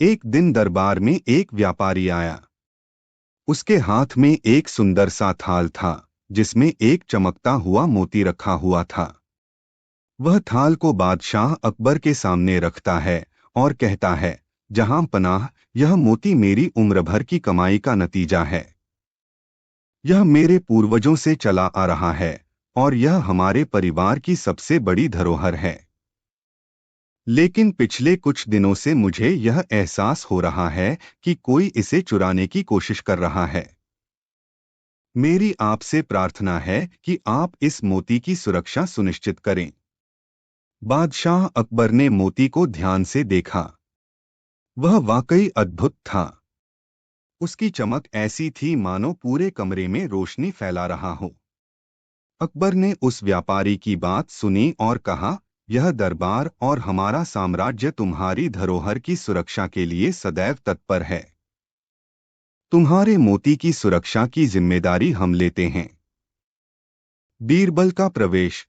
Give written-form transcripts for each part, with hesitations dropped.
एक दिन दरबार में एक व्यापारी आया। उसके हाथ में एक सुंदर सा थाल था, जिसमें एक चमकता हुआ मोती रखा हुआ था। वह थाल को बादशाह अकबर के सामने रखता है और कहता है, जहां पनाह, यह मोती मेरी उम्र भर की कमाई का नतीजा है। यह मेरे पूर्वजों से चला आ रहा है और यह हमारे परिवार की सबसे बड़ी धरोहर है। लेकिन पिछले कुछ दिनों से मुझे यह एहसास हो रहा है कि कोई इसे चुराने की कोशिश कर रहा है। मेरी आपसे प्रार्थना है कि आप इस मोती की सुरक्षा सुनिश्चित करें। बादशाह अकबर ने मोती को ध्यान से देखा। वह वाकई अद्भुत था। उसकी चमक ऐसी थी मानो पूरे कमरे में रोशनी फैला रहा हो। अकबर ने उस व्यापारी की बात सुनी और कहा, यह दरबार और हमारा साम्राज्य तुम्हारी धरोहर की सुरक्षा के लिए सदैव तत्पर है। तुम्हारे मोती की सुरक्षा की जिम्मेदारी हम लेते हैं। बीरबल का प्रवेश।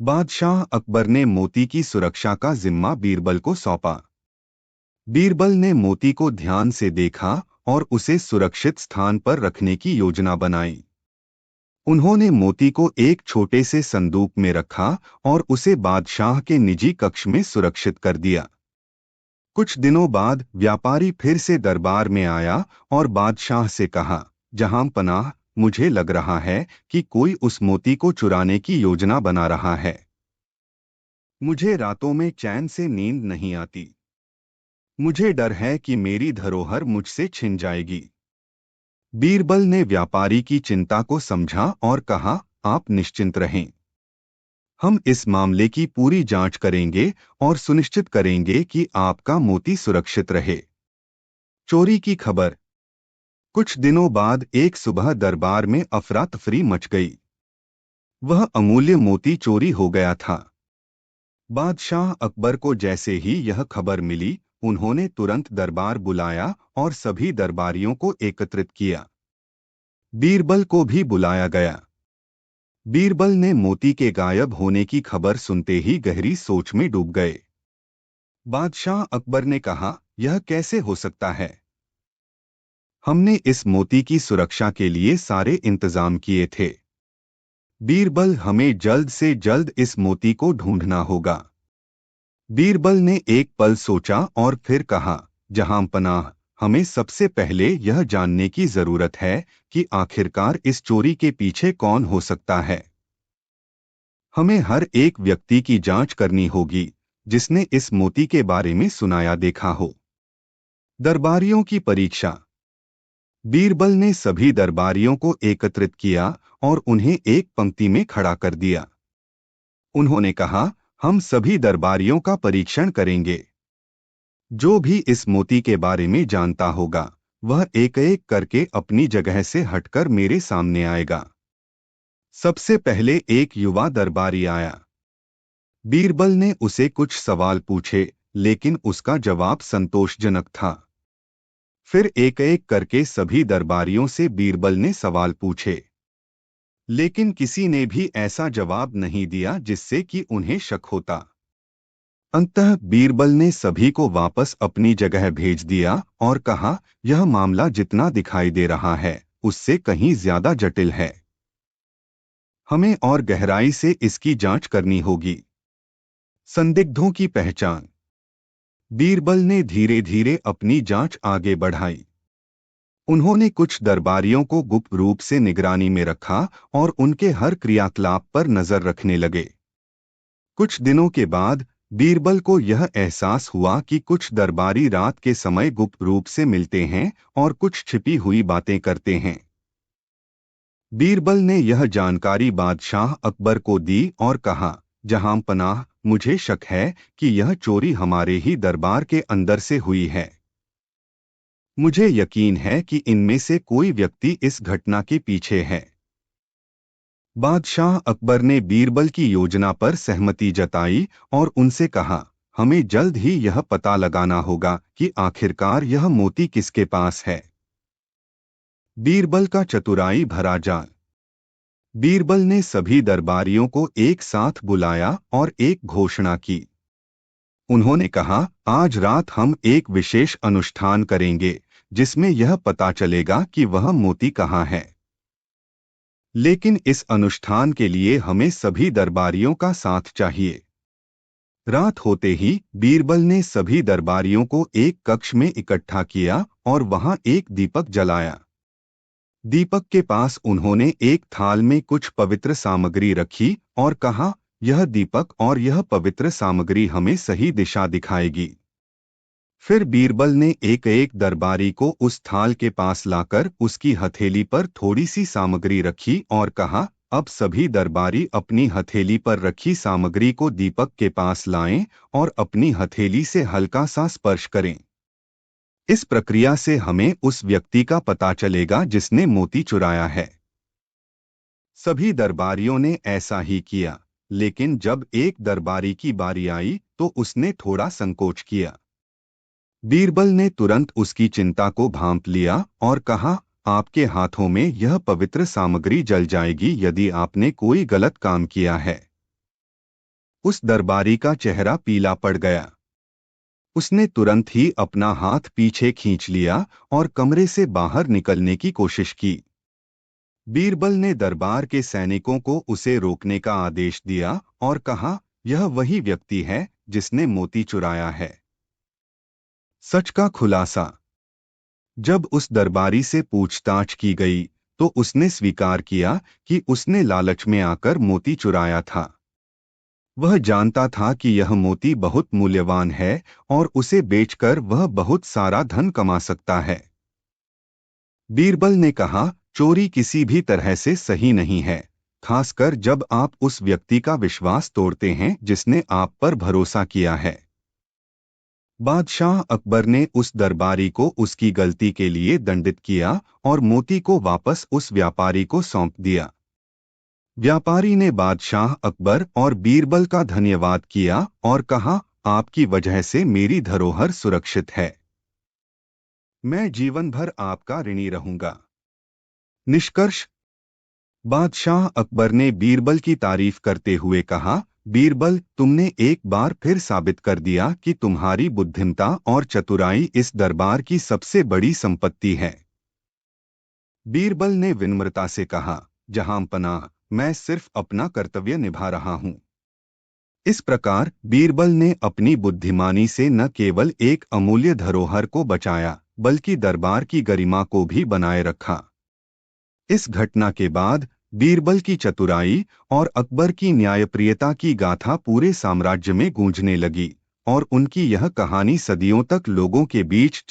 बादशाह अकबर ने मोती की सुरक्षा का जिम्मा बीरबल को सौंपा। बीरबल ने मोती को ध्यान से देखा और उसे सुरक्षित स्थान पर रखने की योजना बनाई। उन्होंने मोती को एक छोटे से संदूक में रखा और उसे बादशाह के निजी कक्ष में सुरक्षित कर दिया। कुछ दिनों बाद व्यापारी फिर से दरबार में आया और बादशाह से कहा, जहां पनाह, मुझे लग रहा है कि कोई उस मोती को चुराने की योजना बना रहा है। मुझे रातों में चैन से नींद नहीं आती। मुझे डर है कि मेरी धरोहर मुझसे छिन जाएगी। बीरबल ने व्यापारी की चिंता को समझा और कहा, आप निश्चिंत रहें। हम इस मामले की पूरी जांच करेंगे और सुनिश्चित करेंगे कि आपका मोती सुरक्षित रहे। चोरी की खबर। कुछ दिनों बाद एक सुबह दरबार में अफरा तफरी मच गई। वह अमूल्य मोती चोरी हो गया था। बादशाह अकबर को जैसे ही यह खबर मिली, उन्होंने तुरंत दरबार बुलाया और सभी दरबारियों को एकत्रित किया। बीरबल को भी बुलाया गया। बीरबल ने मोती के गायब होने की खबर सुनते ही गहरी सोच में डूब गए। बादशाह अकबर ने कहा, यह कैसे हो सकता है? हमने इस मोती की सुरक्षा के लिए सारे इंतजाम किए थे। बीरबल, हमें जल्द से जल्द इस मोती को ढूंढना होगा। बीरबल ने एक पल सोचा और फिर कहा, जहां पनाह, हमें सबसे पहले यह जानने की जरूरत है कि आखिरकार इस चोरी के पीछे कौन हो सकता है। हमें हर एक व्यक्ति की जांच करनी होगी जिसने इस मोती के बारे में सुनाया देखा हो। दरबारियों की परीक्षा। बीरबल ने सभी दरबारियों को एकत्रित किया और उन्हें एक पंक्ति में खड़ा कर दिया। उन्होंने कहा, हम सभी दरबारियों का परीक्षण करेंगे। जो भी इस मोती के बारे में जानता होगा, वह एक एक करके अपनी जगह से हटकर मेरे सामने आएगा। सबसे पहले एक युवा दरबारी आया। बीरबल ने उसे कुछ सवाल पूछे, लेकिन उसका जवाब संतोषजनक था। फिर एक एक करके सभी दरबारियों से बीरबल ने सवाल पूछे, लेकिन किसी ने भी ऐसा जवाब नहीं दिया जिससे कि उन्हें शक होता। अंततः बीरबल ने सभी को वापस अपनी जगह भेज दिया और कहा, यह मामला जितना दिखाई दे रहा है, उससे कहीं ज्यादा जटिल है। हमें और गहराई से इसकी जांच करनी होगी। संदिग्धों की पहचान। बीरबल ने धीरे धीरे अपनी जांच आगे बढ़ाई। उन्होंने कुछ दरबारियों को गुप्त रूप से निगरानी में रखा और उनके हर क्रियाकलाप पर नजर रखने लगे। कुछ दिनों के बाद बीरबल को यह एहसास हुआ कि कुछ दरबारी रात के समय गुप्त रूप से मिलते हैं और कुछ छिपी हुई बातें करते हैं। बीरबल ने यह जानकारी बादशाह अकबर को दी और कहा, जहां पनाह, मुझे शक है कि यह चोरी हमारे ही दरबार के अंदर से हुई है। मुझे यकीन है कि इनमें से कोई व्यक्ति इस घटना के पीछे है। बादशाह अकबर ने बीरबल की योजना पर सहमति जताई और उनसे कहा, हमें जल्द ही यह पता लगाना होगा कि आखिरकार यह मोती किसके पास है। बीरबल का चतुराई भरा जाल। बीरबल ने सभी दरबारियों को एक साथ बुलाया और एक घोषणा की। उन्होंने कहा, आज रात हम एक विशेष अनुष्ठान करेंगे जिसमें यह पता चलेगा कि वह मोती कहाँ है। लेकिन इस अनुष्ठान के लिए हमें सभी दरबारियों का साथ चाहिए। रात होते ही बीरबल ने सभी दरबारियों को एक कक्ष में इकट्ठा किया और वहां एक दीपक जलाया। दीपक के पास उन्होंने एक थाल में कुछ पवित्र सामग्री रखी और कहा, यह दीपक और यह पवित्र सामग्री हमें सही दिशा दिखाएगी। फिर बीरबल ने एक एक दरबारी को उस थाल के पास लाकर उसकी हथेली पर थोड़ी सी सामग्री रखी और कहा, अब सभी दरबारी अपनी हथेली पर रखी सामग्री को दीपक के पास लाएं और अपनी हथेली से हल्का सा स्पर्श करें। इस प्रक्रिया से हमें उस व्यक्ति का पता चलेगा जिसने मोती चुराया है। सभी दरबारियों ने ऐसा ही किया, लेकिन जब एक दरबारी की बारी आई तो उसने थोड़ा संकोच किया। बीरबल ने तुरंत उसकी चिंता को भांप लिया और कहा, आपके हाथों में यह पवित्र सामग्री जल जाएगी यदि आपने कोई गलत काम किया है। उस दरबारी का चेहरा पीला पड़ गया। उसने तुरंत ही अपना हाथ पीछे खींच लिया और कमरे से बाहर निकलने की कोशिश की। बीरबल ने दरबार के सैनिकों को उसे रोकने का आदेश दिया और कहा, यह वही व्यक्ति है जिसने मोती चुराया है। सच का खुलासा। जब उस दरबारी से पूछताछ की गई तो उसने स्वीकार किया कि उसने लालच में आकर मोती चुराया था। वह जानता था कि यह मोती बहुत मूल्यवान है और उसे बेचकर वह बहुत सारा धन कमा सकता है। बीरबल ने कहा, चोरी किसी भी तरह से सही नहीं है, खासकर जब आप उस व्यक्ति का विश्वास तोड़ते हैं जिसने आप पर भरोसा किया है। बादशाह अकबर ने उस दरबारी को उसकी गलती के लिए दंडित किया और मोती को वापस उस व्यापारी को सौंप दिया। व्यापारी ने बादशाह अकबर और बीरबल का धन्यवाद किया और कहा, आपकी वजह से मेरी धरोहर सुरक्षित है। मैं जीवन भर आपका ऋणी रहूंगा। निष्कर्ष। बादशाह अकबर ने बीरबल की तारीफ करते हुए कहा, बीरबल, तुमने एक बार फिर साबित कर दिया कि तुम्हारी बुद्धिमत्ता और चतुराई इस दरबार की सबसे बड़ी संपत्ति है। बीरबल ने विनम्रता से कहा, जहांपनाह, मैं सिर्फ अपना कर्तव्य निभा रहा हूं। इस प्रकार बीरबल ने अपनी बुद्धिमानी से न केवल एक अमूल्य धरोहर को बचाया बल्कि दरबार की गरिमा को भी बनाए रखा। इस घटना के बाद बीरबल की चतुराई और अकबर की न्यायप्रियता की गाथा पूरे साम्राज्य में गूंजने लगी और उनकी यह कहानी सदियों तक लोगों के बीच